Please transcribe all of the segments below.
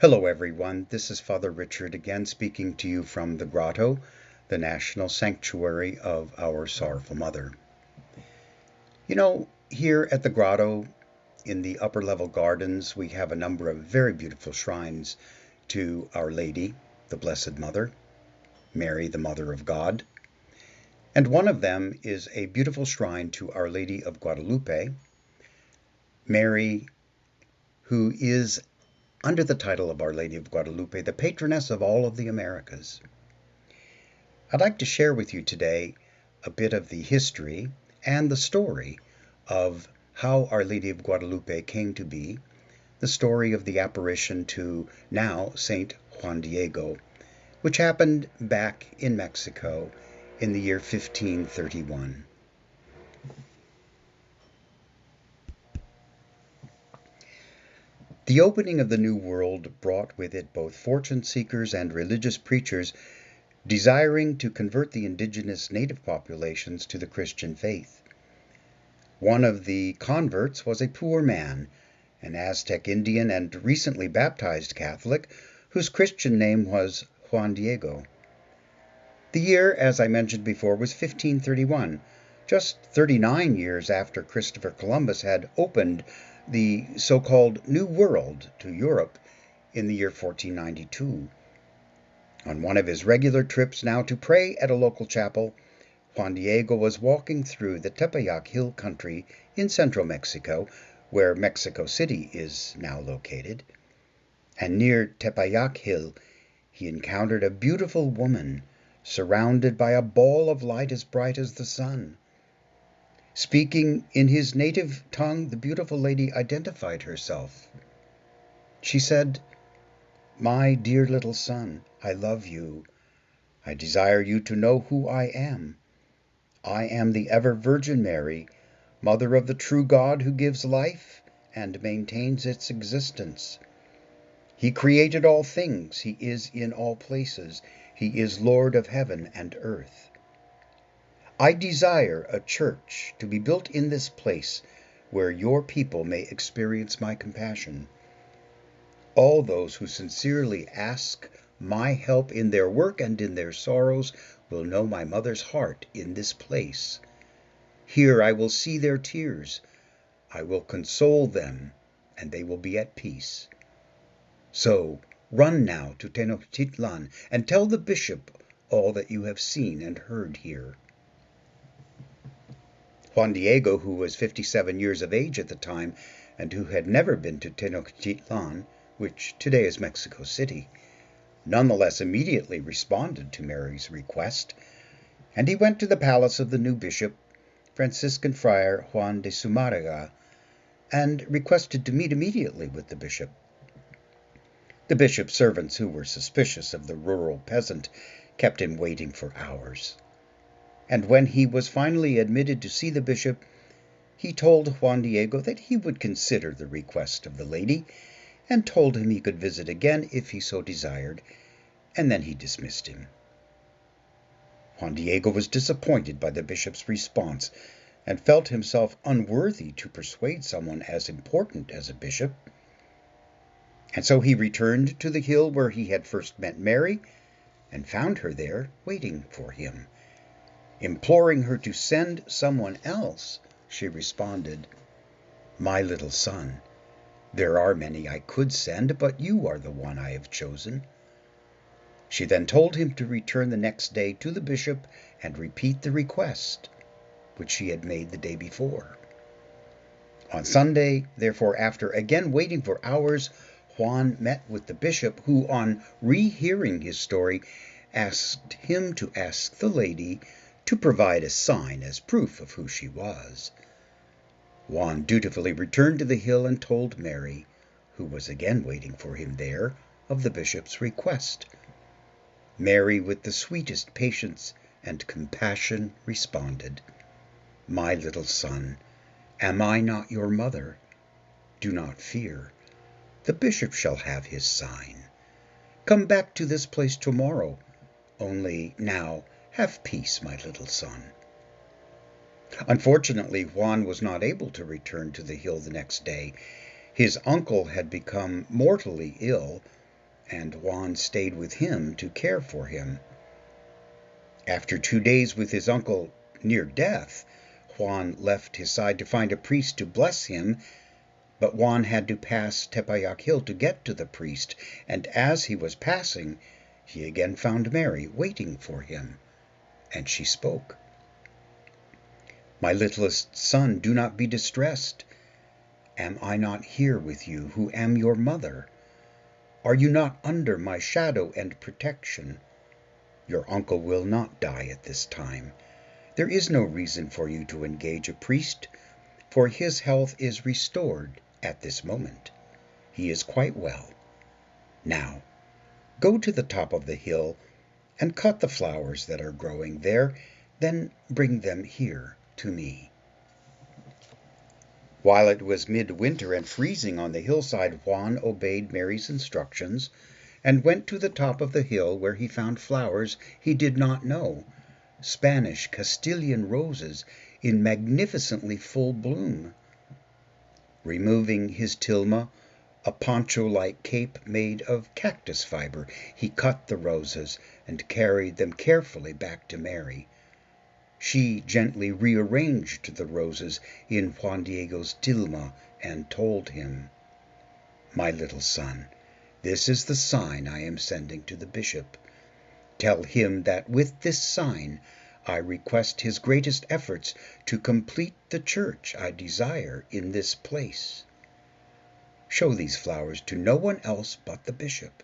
Hello everyone, this is Father Richard again speaking to you from the Grotto, the National Sanctuary of Our Sorrowful Mother. Here at the Grotto, in the upper level gardens, we have a number of very beautiful shrines to Our Lady, the Blessed Mother, Mary, the Mother of God. And one of them is a beautiful shrine to Our Lady of Guadalupe, Mary, who is under the title of Our Lady of Guadalupe, the patroness of all of the Americas. I'd like to share with you today a bit of the history and the story of how Our Lady of Guadalupe came to be, the story of the apparition to now Saint Juan Diego, which happened back in Mexico in the year 1531. The opening of the New World brought with it both fortune seekers and religious preachers desiring to convert the indigenous native populations to the Christian faith. One of the converts was a poor man, an Aztec Indian and recently baptized Catholic, whose Christian name was Juan Diego. The year, as I mentioned before, was 1531, just 39 years after Christopher Columbus had opened the so-called New World to Europe in the year 1492. On one of his regular trips now to pray at a local chapel, Juan Diego was walking through the Tepeyac Hill country in central Mexico, where Mexico City is now located. And near Tepeyac Hill, he encountered a beautiful woman surrounded by a ball of light as bright as the sun. Speaking in his native tongue, the beautiful lady identified herself. She said, "My dear little son, I love you. I desire you to know who I am. I am the ever-Virgin Mary, Mother of the true God who gives life and maintains its existence. He created all things. He is in all places. He is Lord of heaven and earth. I desire a church to be built in this place where your people may experience my compassion. All those who sincerely ask my help in their work and in their sorrows will know my mother's heart in this place. Here I will see their tears. I will console them, and they will be at peace. So run now to Tenochtitlan and tell the bishop all that you have seen and heard here." Juan Diego, who was 57 years of age at the time and who had never been to Tenochtitlan, which today is Mexico City, nonetheless immediately responded to Mary's request, and he went to the palace of the new bishop, Franciscan Friar Juan de Zumarraga, and requested to meet immediately with the bishop. The bishop's servants, who were suspicious of the rural peasant, kept him waiting for hours. And when he was finally admitted to see the bishop, he told Juan Diego that he would consider the request of the lady, and told him he could visit again if he so desired, and then he dismissed him. Juan Diego was disappointed by the bishop's response, and felt himself unworthy to persuade someone as important as a bishop. And so he returned to the hill where he had first met Mary, and found her there waiting for him. Imploring her to send someone else, she responded, "My little son, there are many I could send, but you are the one I have chosen." She then told him to return the next day to the bishop and repeat the request, which she had made the day before. On Sunday, therefore, after again waiting for hours, Juan met with the bishop, who, on rehearing his story, asked him to ask the lady to provide a sign as proof of who she was. Juan dutifully returned to the hill and told Mary, who was again waiting for him there, of the bishop's request. Mary, with the sweetest patience and compassion, responded, "My little son, am I not your mother? Do not fear. The bishop shall have his sign. Come back to this place tomorrow. Only now have peace, my little son." Unfortunately, Juan was not able to return to the hill the next day. His uncle had become mortally ill, and Juan stayed with him to care for him. After 2 days with his uncle near death, Juan left his side to find a priest to bless him, but Juan had to pass Tepeyac Hill to get to the priest, and as he was passing, he again found Mary waiting for him, and she spoke. "My littlest son, do not be distressed. Am I not here with you, who am your mother? Are you not under my shadow and protection? Your uncle will not die at this time. There is no reason for you to engage a priest, for his health is restored at this moment. He is quite well. Now, go to the top of the hill and cut the flowers that are growing there, then bring them here to me." While it was midwinter and freezing on the hillside, Juan obeyed Mary's instructions and went to the top of the hill, where he found flowers he did not know, Spanish Castilian roses in magnificently full bloom. Removing his tilma, a poncho-like cape made of cactus fiber, he cut the roses and carried them carefully back to Mary. She gently rearranged the roses in Juan Diego's tilma and told him, "My little son, this is the sign I am sending to the bishop. Tell him that with this sign I request his greatest efforts to complete the church I desire in this place. Show these flowers to no one else but the bishop.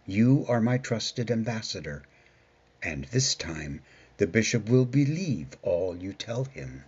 You are my trusted ambassador, and this time the bishop will believe all you tell him."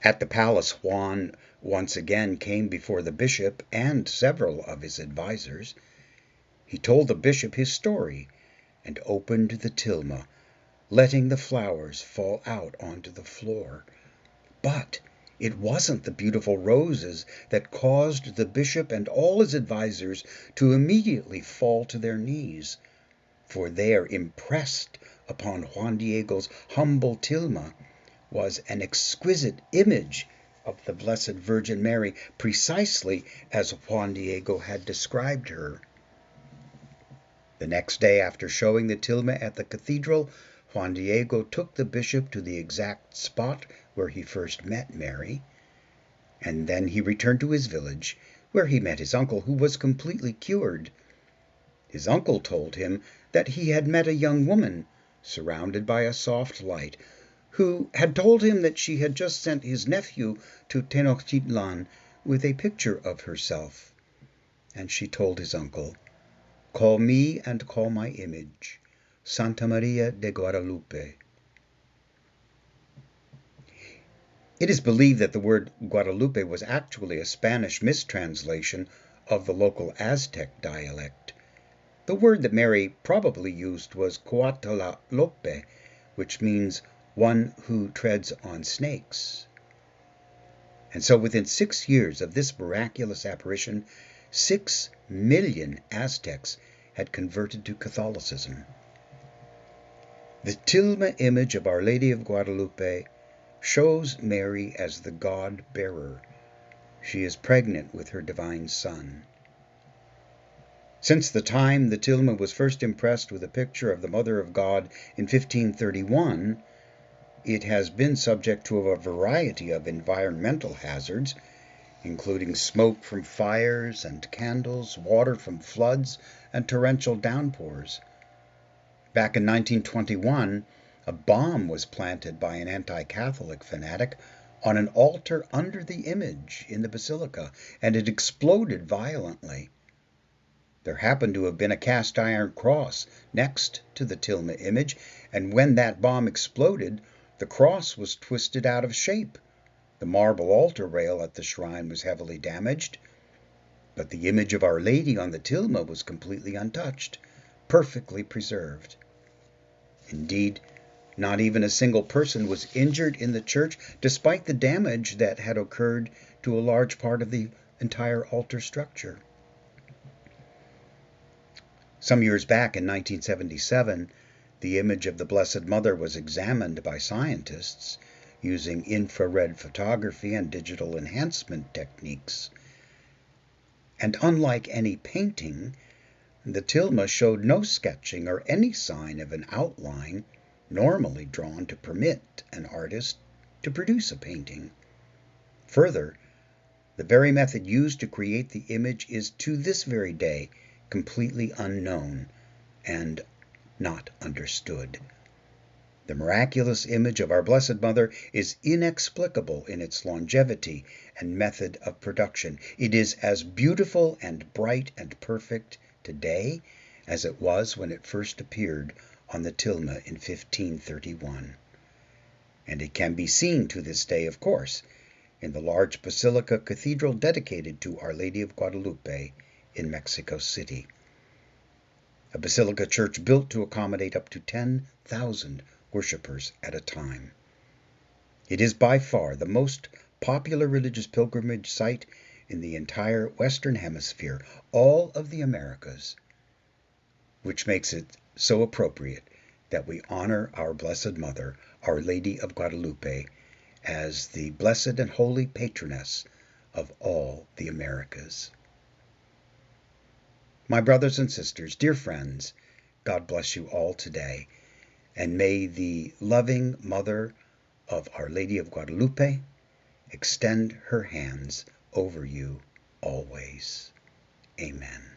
At the palace, Juan once again came before the bishop and several of his advisers. He told the bishop his story and opened the tilma, letting the flowers fall out onto the floor. But it wasn't the beautiful roses that caused the bishop and all his advisers to immediately fall to their knees, for there, impressed upon Juan Diego's humble tilma, was an exquisite image of the Blessed Virgin Mary, precisely as Juan Diego had described her. The next day, after showing the tilma at the cathedral, Juan Diego took the bishop to the exact spot where he first met Mary, and then he returned to his village, where he met his uncle, who was completely cured. His uncle told him that he had met a young woman, surrounded by a soft light, who had told him that she had just sent his nephew to Tenochtitlan with a picture of herself. And she told his uncle, "Call me and call my image, Santa Maria de Guadalupe." It is believed that the word Guadalupe was actually a Spanish mistranslation of the local Aztec dialect. The word that Mary probably used was Coatalope, which means one who treads on snakes. And so within 6 years of this miraculous apparition, 6 million Aztecs had converted to Catholicism. The tilma image of Our Lady of Guadalupe shows Mary as the God-bearer. She is pregnant with her divine Son. Since the time the tilma was first impressed with a picture of the Mother of God in 1531, it has been subject to a variety of environmental hazards, including smoke from fires and candles, water from floods, and torrential downpours. Back in 1921, a bomb was planted by an anti-Catholic fanatic on an altar under the image in the basilica, and it exploded violently. There happened to have been a cast iron cross next to the tilma image, and when that bomb exploded, the cross was twisted out of shape. The marble altar rail at the shrine was heavily damaged, but the image of Our Lady on the tilma was completely untouched, perfectly preserved. Indeed, not even a single person was injured in the church, despite the damage that had occurred to a large part of the entire altar structure. Some years back, in 1977, the image of the Blessed Mother was examined by scientists using infrared photography and digital enhancement techniques. And unlike any painting, the tilma showed no sketching or any sign of an outline normally drawn to permit an artist to produce a painting. Further, the very method used to create the image is to this very day completely unknown and not understood. The miraculous image of our Blessed Mother is inexplicable in its longevity and method of production. It is as beautiful and bright and perfect today as it was when it first appeared on the tilma in 1531. And it can be seen to this day, of course, in the large basilica cathedral dedicated to Our Lady of Guadalupe in Mexico City. A basilica church built to accommodate up to 10,000 worshippers at a time. It is by far the most popular religious pilgrimage site in the entire Western Hemisphere, all of the Americas, which makes it so appropriate that we honor our Blessed Mother, Our Lady of Guadalupe, as the blessed and holy patroness of all the Americas. My brothers and sisters, dear friends, God bless you all today, and may the loving Mother of Our Lady of Guadalupe extend her hands over you always. Amen.